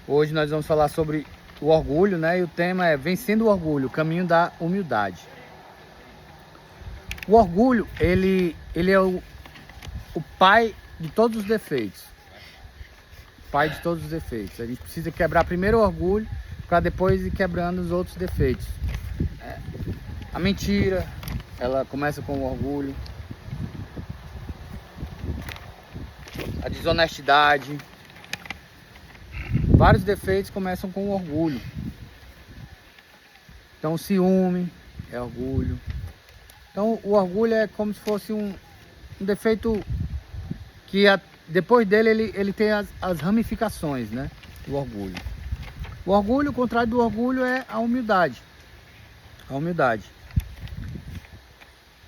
Hoje nós vamos falar sobre o orgulho, né? E o tema é Vencendo o Orgulho, o caminho da humildade. O orgulho, ele é o pai de todos os defeitos. Pai de todos os defeitos. A gente precisa quebrar primeiro o orgulho para depois ir quebrando os outros defeitos. A mentira, ela começa com o orgulho. A desonestidade. Vários defeitos começam com o orgulho. Então o ciúme é orgulho. Então o orgulho é como se fosse um defeito que depois dele ele tem as ramificações, né? Do orgulho. O orgulho, o contrário do orgulho é a humildade. A humildade.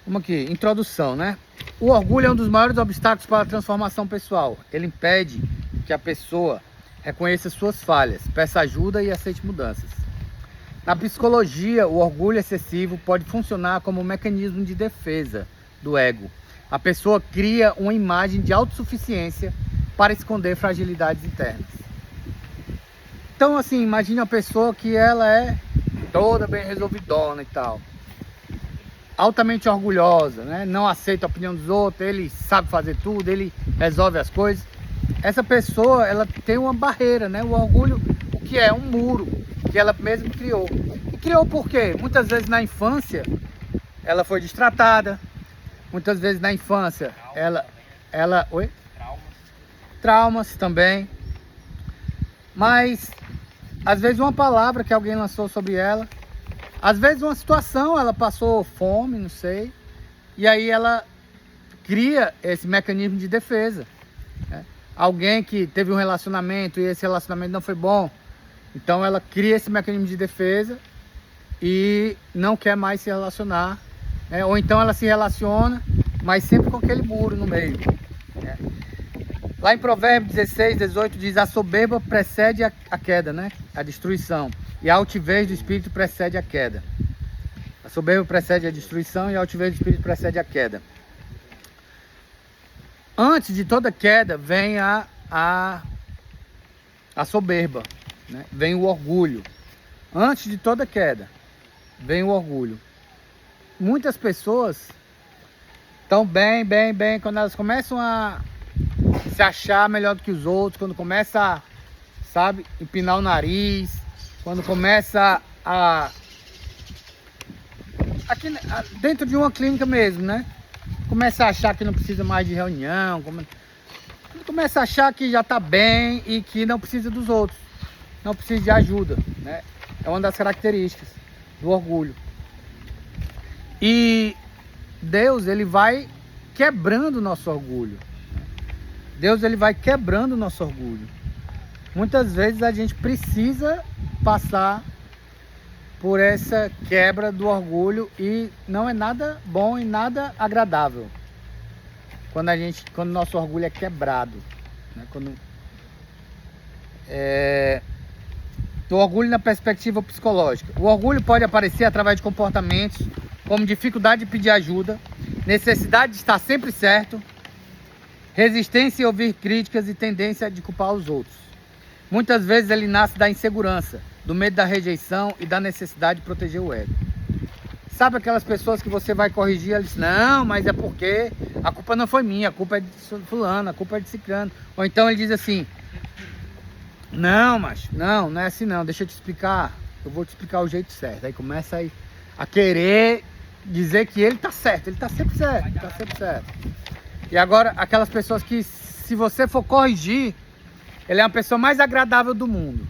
Vamos aqui, introdução, né? O orgulho é um dos maiores obstáculos para a transformação pessoal. Ele impede que a pessoa reconheça suas falhas, peça ajuda e aceite mudanças. Na psicologia, o orgulho excessivo pode funcionar como um mecanismo de defesa do ego. A pessoa cria uma imagem de autossuficiência para esconder fragilidades internas. Então, assim, imagine uma pessoa que ela é toda bem resolvidona e tal. Altamente orgulhosa, né? Não aceita a opinião dos outros, ele sabe fazer tudo, ele resolve as coisas. Essa pessoa, ela tem uma barreira, né? O orgulho, o que é? Um muro que ela mesma criou. E criou por quê? Muitas vezes na infância, ela foi destratada. Muitas vezes na infância, oi? Traumas também. Mas, às vezes uma palavra que alguém lançou sobre ela. Às vezes uma situação, ela passou fome, não sei. E aí ela cria esse mecanismo de defesa. Né? Alguém que teve um relacionamento e esse relacionamento não foi bom. Então ela cria esse mecanismo de defesa e não quer mais se relacionar. Né? Ou então ela se relaciona, mas sempre com aquele muro no meio. Né? Lá em Provérbios 16, 18 diz: a soberba precede a queda, né? A destruição. E a altivez do espírito precede a queda. A soberba precede a destruição e a altivez do espírito precede a queda. Antes de toda queda vem a soberba, né? Vem o orgulho. Antes de toda queda vem o orgulho. Muitas pessoas estão bem, quando elas começam a se achar melhor do que os outros, quando começa a, sabe, empinar o nariz, quando começa aqui dentro de uma clínica mesmo, né? Começa a achar que não precisa mais de reunião, começa a achar que já está bem e que não precisa dos outros, não precisa de ajuda, né? É uma das características do orgulho. E Deus, ele vai quebrando o nosso orgulho. Deus, ele vai quebrando o nosso orgulho. Muitas vezes a gente precisa passar por essa quebra do orgulho e não é nada bom e nada agradável quando nosso orgulho é quebrado, né? O orgulho na perspectiva psicológica. O orgulho pode aparecer através de comportamentos como dificuldade de pedir ajuda, necessidade de estar sempre certo, resistência em ouvir críticas e tendência de culpar os outros. Muitas vezes ele nasce da insegurança, do medo da rejeição e da necessidade de proteger o ego. Sabe aquelas pessoas que você vai corrigir, elas dizem: não, mas é porque a culpa não foi minha, a culpa é de fulano, a culpa é de ciclano. Ou então ele diz assim: não, macho, não é assim não, deixa eu te explicar, eu vou te explicar o jeito certo. Aí começa a querer dizer que ele tá certo, ele tá sempre certo, ele tá sempre certo. E agora, aquelas pessoas que, se você for corrigir, ele é a pessoa mais agradável do mundo.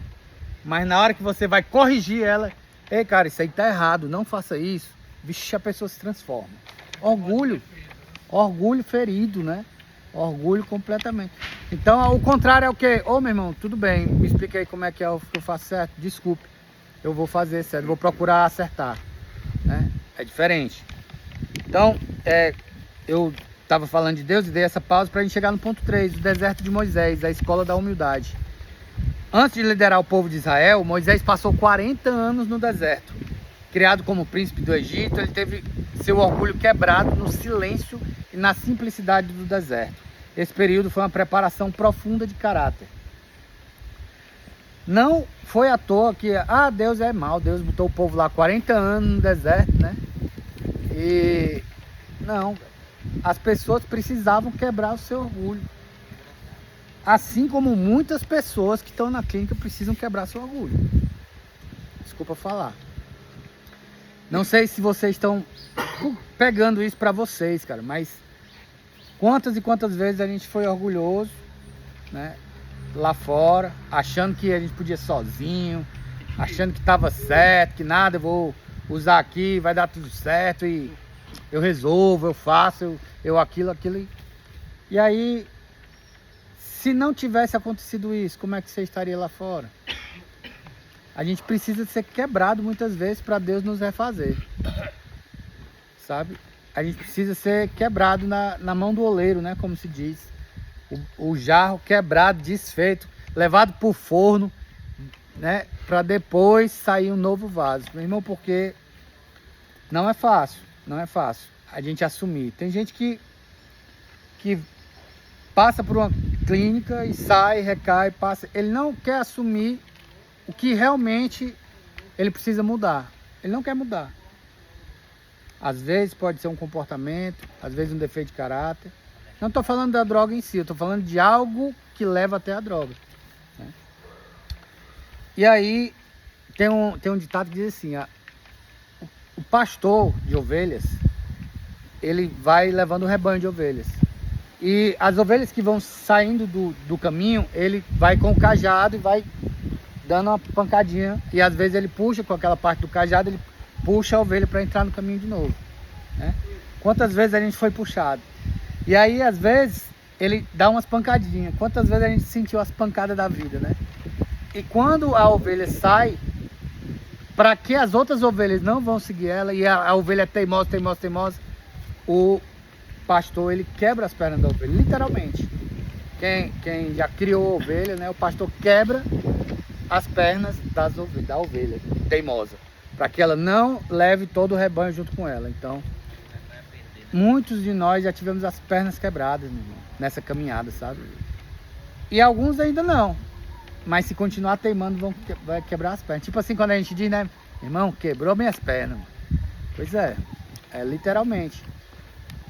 Mas na hora que você vai corrigir ela: ei, cara, isso aí tá errado, não faça isso. Vixe, a pessoa se transforma. Orgulho ferido, né? Orgulho completamente. Então, o contrário é o quê? Ô, meu irmão, tudo bem, me explica aí como é que é o que eu faço certo. Desculpe, eu vou fazer certo, vou procurar acertar. Né? É diferente. Então, eu estava falando de Deus e dei essa pausa para a gente chegar no ponto 3, o deserto de Moisés, a escola da humildade. Antes de liderar o povo de Israel, Moisés passou 40 anos no deserto. Criado como príncipe do Egito, ele teve seu orgulho quebrado no silêncio e na simplicidade do deserto. Esse período foi uma preparação profunda de caráter. Não foi à toa que, Deus é mau, Deus botou o povo lá 40 anos no deserto, né? E não, as pessoas precisavam quebrar o seu orgulho. Assim como muitas pessoas que estão na clínica precisam quebrar seu orgulho. Desculpa falar. Não sei se vocês estão pegando isso pra vocês, cara, mas quantas e quantas vezes a gente foi orgulhoso, né? Lá fora, achando que a gente podia sozinho, achando que estava certo, que nada, eu vou usar aqui, vai dar tudo certo e eu resolvo, eu faço, eu aquilo. E aí, se não tivesse acontecido isso, como é que você estaria lá fora? A gente precisa ser quebrado muitas vezes para Deus nos refazer, sabe? A gente precisa ser quebrado na mão do oleiro, né? Como se diz. O jarro quebrado, desfeito, levado para o forno, né? Para depois sair um novo vaso. Meu irmão, porque não é fácil a gente assumir. Tem gente que passa por uma clínica e sai, recai, passa. Ele não quer assumir o que realmente ele precisa mudar. Ele não quer mudar. Às vezes pode ser um comportamento, às vezes um defeito de caráter. Não estou falando da droga em si, eu estou falando de algo que leva até a droga, né? E aí tem um ditado que diz assim, o pastor de ovelhas, ele vai levando o rebanho de ovelhas. E as ovelhas que vão saindo do caminho, ele vai com o cajado e vai dando uma pancadinha. E às vezes ele puxa com aquela parte do cajado, ele puxa a ovelha para entrar no caminho de novo, né? Quantas vezes a gente foi puxado? E aí, às vezes, ele dá umas pancadinhas. Quantas vezes a gente sentiu as pancadas da vida, né? E quando a ovelha sai, para que as outras ovelhas não vão seguir ela, e a ovelha é teimosa, o pastor, ele quebra as pernas da ovelha, literalmente. Quem já criou ovelha, né? O pastor quebra as pernas da ovelha teimosa, para que ela não leve todo o rebanho junto com ela. Então, muitos de nós já tivemos as pernas quebradas, meu irmão, nessa caminhada, sabe? E alguns ainda não. Mas se continuar teimando, vai quebrar as pernas. Tipo assim, quando a gente diz, né? Irmão, quebrou minhas pernas. Pois é literalmente,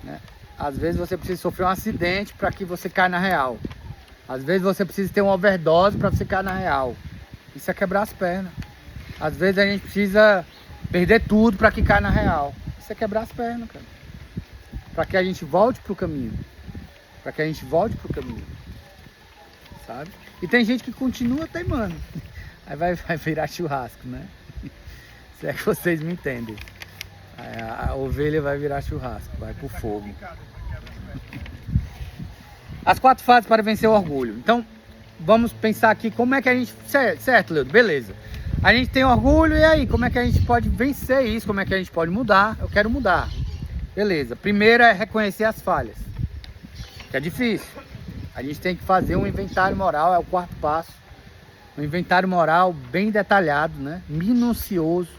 né? Às vezes você precisa sofrer um acidente para que você caia na real. Às vezes você precisa ter uma overdose para você cair na real. Isso é quebrar as pernas. Às vezes a gente precisa perder tudo para que caia na real. Isso é quebrar as pernas, cara. Para que a gente volte pro caminho. Sabe? E tem gente que continua teimando. Aí vai virar churrasco, né? Se é que vocês me entendem. Aí a ovelha vai virar churrasco, vai pro fogo. As 4 fases para vencer o orgulho. Então, vamos pensar aqui como é que a gente... Certo, Leudo, beleza. A gente tem orgulho, e aí? Como é que a gente pode vencer isso? Como é que a gente pode mudar? Eu quero mudar. Beleza, primeiro é reconhecer as falhas, que é difícil. A gente tem que fazer um inventário moral, é o 4º passo. Um inventário moral bem detalhado, né? Minucioso,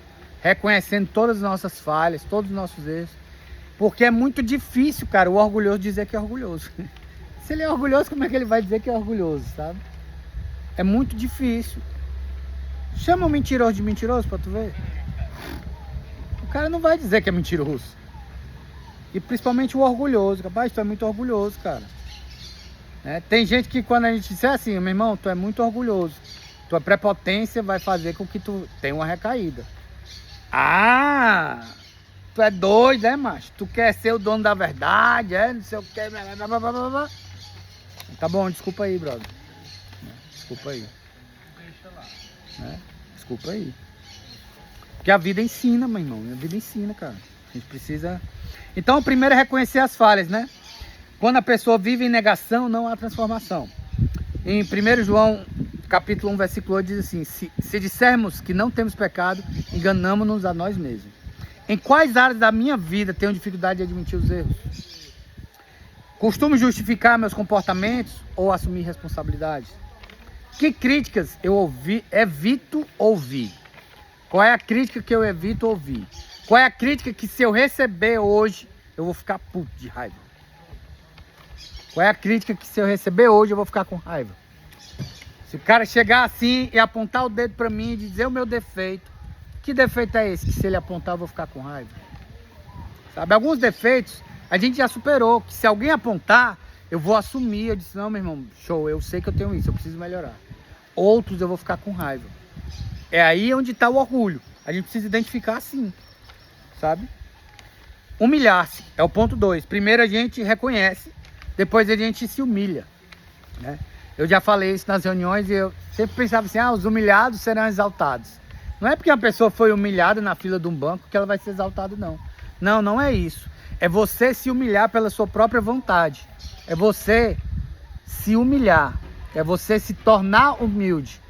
reconhecendo todas as nossas falhas, todos os nossos erros. Porque é muito difícil, cara, o orgulhoso dizer que é orgulhoso. Se ele é orgulhoso, como é que ele vai dizer que é orgulhoso, sabe? É muito difícil. Chama o mentiroso de mentiroso pra tu ver. O cara não vai dizer que é mentiroso. E principalmente o orgulhoso. Rapaz, tu é muito orgulhoso, cara. Né? Tem gente que quando a gente disser assim, meu irmão, tu é muito orgulhoso. Tua prepotência vai fazer com que tu tenha uma recaída. Tu é doido, é, macho? Tu quer ser o dono da verdade, não sei o que. Tá bom, desculpa aí, brother. Desculpa aí. Desculpa aí. Porque a vida ensina, meu irmão. A vida ensina, cara. A gente precisa... Então, o primeiro é reconhecer as falhas, né? Quando a pessoa vive em negação, não há transformação. Em 1 João, capítulo 1, versículo 8, diz assim: se dissermos que não temos pecado, enganamos-nos a nós mesmos. Em quais áreas da minha vida tenho dificuldade de admitir os erros? Costumo justificar meus comportamentos ou assumir responsabilidades? Que críticas eu evito ouvir? Qual é a crítica que eu evito ouvir? Qual é a crítica que se eu receber hoje, eu vou ficar puto de raiva? Qual é a crítica que se eu receber hoje, eu vou ficar com raiva? Se o cara chegar assim e apontar o dedo para mim e dizer o meu defeito, que defeito é esse? Que se ele apontar eu vou ficar com raiva. Sabe, alguns defeitos a gente já superou, que se alguém apontar, eu vou assumir. Eu disse, não, meu irmão, show, eu sei que eu tenho isso, eu preciso melhorar. Outros eu vou ficar com raiva. É aí onde está o orgulho. A gente precisa identificar assim, sabe? Humilhar-se é o ponto 2. Primeiro a gente reconhece, depois a gente se humilha, né? Eu já falei isso nas reuniões e eu sempre pensava assim, os humilhados serão exaltados. Não é porque uma pessoa foi humilhada na fila de um banco que ela vai ser exaltada, não. Não, não é isso. É você se humilhar pela sua própria vontade. É você se humilhar. É você se tornar humilde.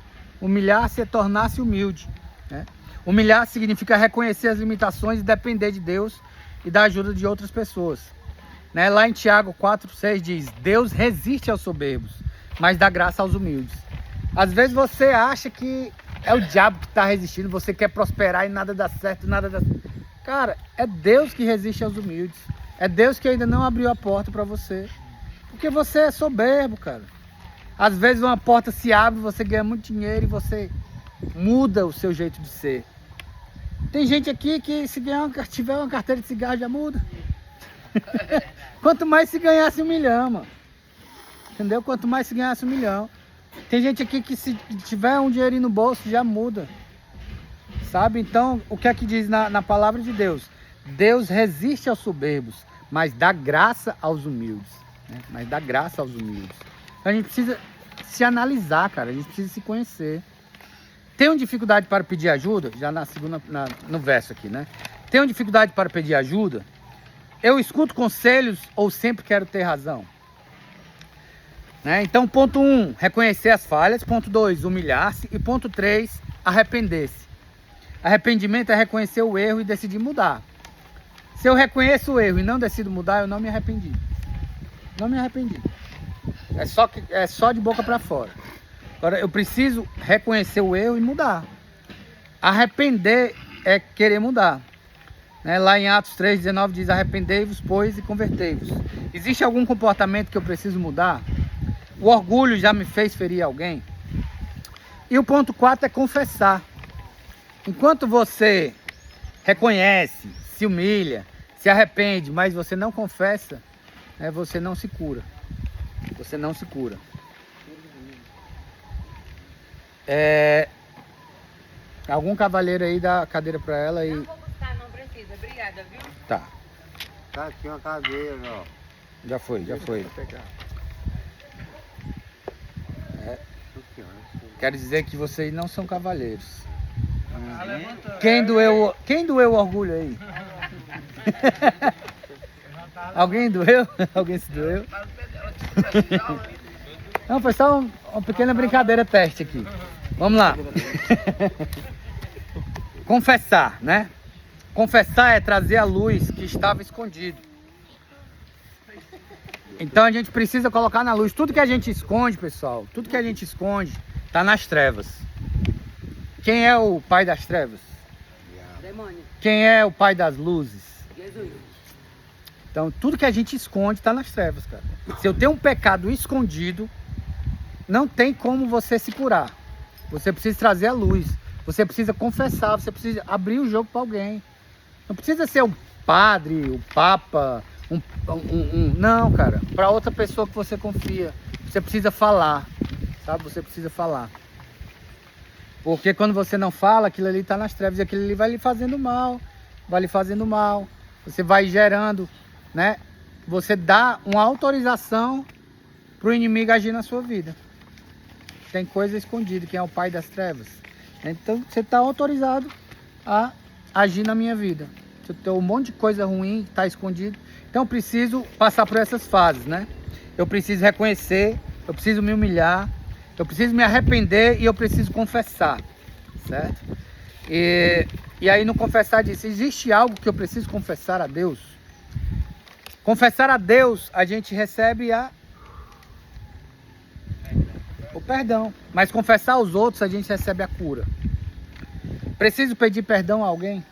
Humilhar-se é tornar-se humilde, né? Humilhar significa reconhecer as limitações e depender de Deus e da ajuda de outras pessoas, né? Lá em Tiago 4,6 diz, Deus resiste aos soberbos, mas dá graça aos humildes. Às vezes você acha que é o diabo que está resistindo, você quer prosperar e nada dá certo, nada dá certo. Cara, é Deus que resiste aos humildes. É Deus que ainda não abriu a porta para você. Porque você é soberbo, cara. Às vezes uma porta se abre, você ganha muito dinheiro e você muda o seu jeito de ser. Tem gente aqui que se tiver uma carteira de cigarro já muda. Quanto mais se ganhasse 1 milhão, mano. Entendeu? Quanto mais se ganhasse 1 milhão. Tem gente aqui que se tiver um dinheirinho no bolso já muda. Sabe? Então, o que é que diz na palavra de Deus? Deus resiste aos soberbos, mas dá graça aos humildes, né? Mas dá graça aos humildes. Então a gente precisa se analisar, cara. A gente precisa se conhecer. Tenho dificuldade para pedir ajuda? Já no verso aqui, né? Tenho dificuldade para pedir ajuda? Eu escuto conselhos ou sempre quero ter razão? Né? Então, ponto 1, reconhecer as falhas. Ponto 2, humilhar-se. E ponto 3, arrepender-se. Arrependimento é reconhecer o erro e decidir mudar. Se eu reconheço o erro e não decido mudar, eu não me arrependi. Não me arrependi. É só de boca para fora. Agora, eu preciso reconhecer o erro e mudar. Arrepender é querer mudar. Né? Lá em Atos 3,19 diz, arrependei-vos, pois, e convertei-vos. Existe algum comportamento que eu preciso mudar? O orgulho já me fez ferir alguém? E o ponto 4 é confessar. Enquanto você reconhece, se humilha, se arrepende, mas você não confessa, né, você não se cura. Você não se cura. Algum cavalheiro aí dá a cadeira para ela e... Não vou buscar, não precisa. Obrigada, viu? Tá. Tá aqui uma cadeira, ó. Já foi, já foi. Quero dizer que vocês não são cavalheiros. Quem doeu o orgulho aí? Alguém doeu? Alguém se doeu? Não, foi só uma pequena brincadeira teste aqui. Vamos lá. Confessar, né? Confessar é trazer a luz que estava escondido. Então a gente precisa colocar na luz. Tudo que a gente esconde, pessoal, tudo que a gente esconde está nas trevas. Quem é o pai das trevas? Demônio. Quem é o pai das luzes? Jesus. Então tudo que a gente esconde está nas trevas, cara. Se eu tenho um pecado escondido, não tem como você se curar. Você precisa trazer a luz. Você precisa confessar, você precisa abrir o jogo para alguém. Não precisa ser o padre, o papa, não, cara. Para outra pessoa que você confia. Você precisa falar, sabe? Você precisa falar. Porque quando você não fala, aquilo ali está nas trevas. E aquilo ali vai lhe fazendo mal. Vai lhe fazendo mal. Você vai gerando, né? Você dá uma autorização para o inimigo agir na sua vida. Tem coisa escondida, quem é o pai das trevas. Então você está autorizado a agir na minha vida. Se eu tenho um monte de coisa ruim que está escondido. Então eu preciso passar por essas fases, né? Eu preciso reconhecer, eu preciso me humilhar, eu preciso me arrepender e eu preciso confessar, certo? E aí no confessar disso, existe algo que eu preciso confessar a Deus? Confessar a Deus, a gente recebe o perdão. Mas confessar aos outros, a gente recebe a cura. Preciso pedir perdão a alguém?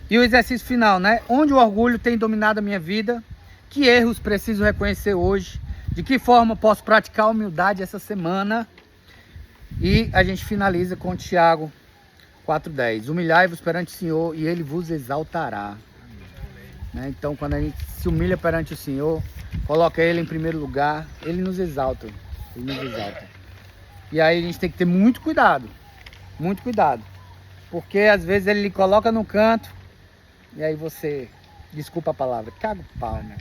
E o exercício final, né? Onde o orgulho tem dominado a minha vida? Que erros preciso reconhecer hoje? De que forma posso praticar a humildade essa semana? E a gente finaliza com Tiago 4,10. Humilhai-vos perante o Senhor e Ele vos exaltará. Né? Então, quando a gente se humilha perante o Senhor, coloca Ele em primeiro lugar, Ele nos exalta. Ele nos exalta. E aí a gente tem que ter muito cuidado. Muito cuidado. Porque às vezes Ele lhe coloca no canto e aí você, desculpa a palavra, caga o pau, né?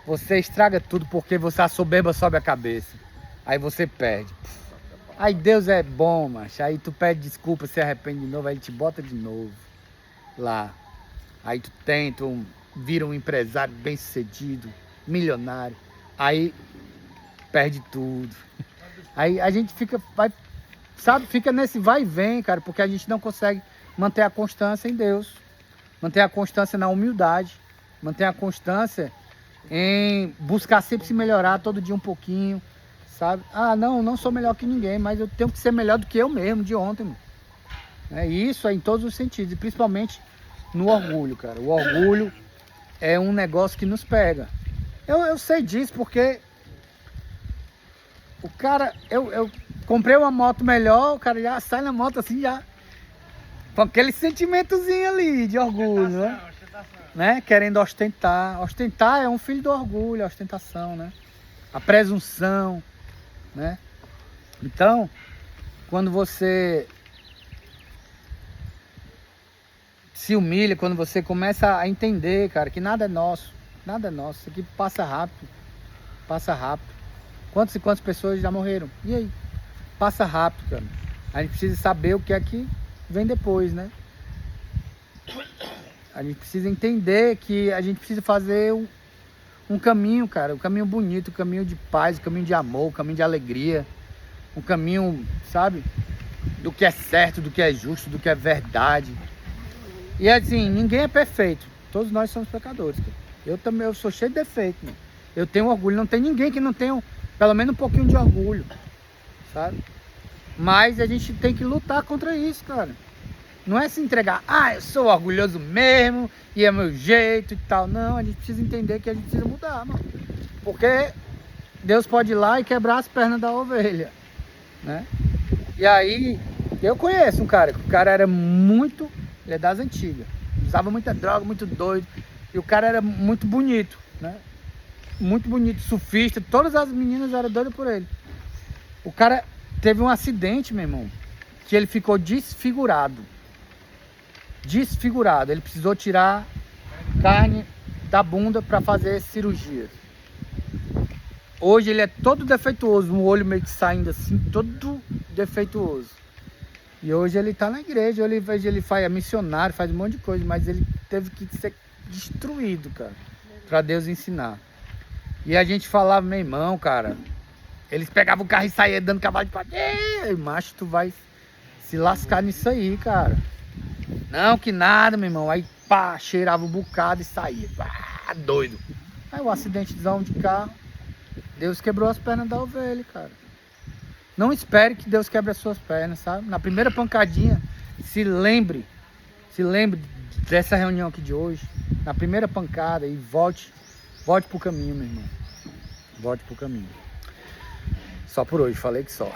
Você estraga tudo porque você a soberba sobe a cabeça. Aí você perde. Aí Deus é bom, macho. Aí tu pede desculpa, se arrepende de novo, aí Ele te bota de novo lá. Aí tu vira um empresário bem sucedido, milionário. Aí perde tudo. Aí a gente fica nesse vai e vem, cara, porque a gente não consegue manter a constância em Deus. Manter a constância na humildade. Manter a constância em buscar sempre se melhorar todo dia um pouquinho. Sabe? Ah, não sou melhor que ninguém, mas eu tenho que ser melhor do que eu mesmo, de ontem, mano. Isso é em todos os sentidos, e principalmente no orgulho, cara. O orgulho é um negócio que nos pega. Eu sei disso porque o cara, eu comprei uma moto melhor, o cara já sai na moto assim, já com aquele sentimentozinho ali de orgulho, né? Querendo ostentar. Ostentar é um filho do orgulho, a ostentação, né? A presunção, né? Então, quando você se humilha, quando você começa a entender, cara, que nada é nosso, isso aqui passa rápido, quantas e quantas pessoas já morreram, e aí? Passa rápido, cara. A gente precisa saber o que é que vem depois, né? A gente precisa entender que a gente precisa fazer um caminho, cara, um caminho bonito, um caminho de paz, um caminho de amor, um caminho de alegria, um caminho, sabe, do que é certo, do que é justo, do que é verdade. E assim, ninguém é perfeito, todos nós somos pecadores, cara. Eu também, eu sou cheio de defeito, mano. Eu tenho orgulho, não tem ninguém que não tenha pelo menos um pouquinho de orgulho, sabe? Mas a gente tem que lutar contra isso, cara. Não é se entregar, eu sou orgulhoso mesmo, e é meu jeito e tal. Não, a gente precisa entender que a gente precisa mudar, mano. Porque Deus pode ir lá e quebrar as pernas da ovelha, né? E aí, eu conheço um cara, que o cara era muito, ele é das antigas, usava muita droga, muito doido, e o cara era muito bonito, né? Muito bonito, surfista, todas as meninas eram doidas por ele. O cara teve um acidente, meu irmão, que ele ficou desfigurado. Ele precisou tirar carne da bunda para fazer cirurgia. Hoje ele é todo defeituoso, um olho meio que saindo assim, todo defeituoso. E hoje ele tá na igreja, ele faz, é missionário, faz um monte de coisa, mas ele teve que ser destruído, cara, para Deus ensinar. E a gente falava, meu irmão, cara, eles pegavam o carro e saiam dando cavalo de pau. Ei, macho, tu vai se lascar nisso aí, cara. Não, que nada, meu irmão. Aí, pá, cheirava um bocado e saía. Pá, doido. Aí o acidentezão de carro, Deus quebrou as pernas da ovelha, cara. Não espere que Deus quebre as suas pernas, sabe? Na primeira pancadinha, se lembre dessa reunião aqui de hoje. Na primeira pancada e volte pro caminho, meu irmão. Volte pro caminho. Só por hoje, falei que só.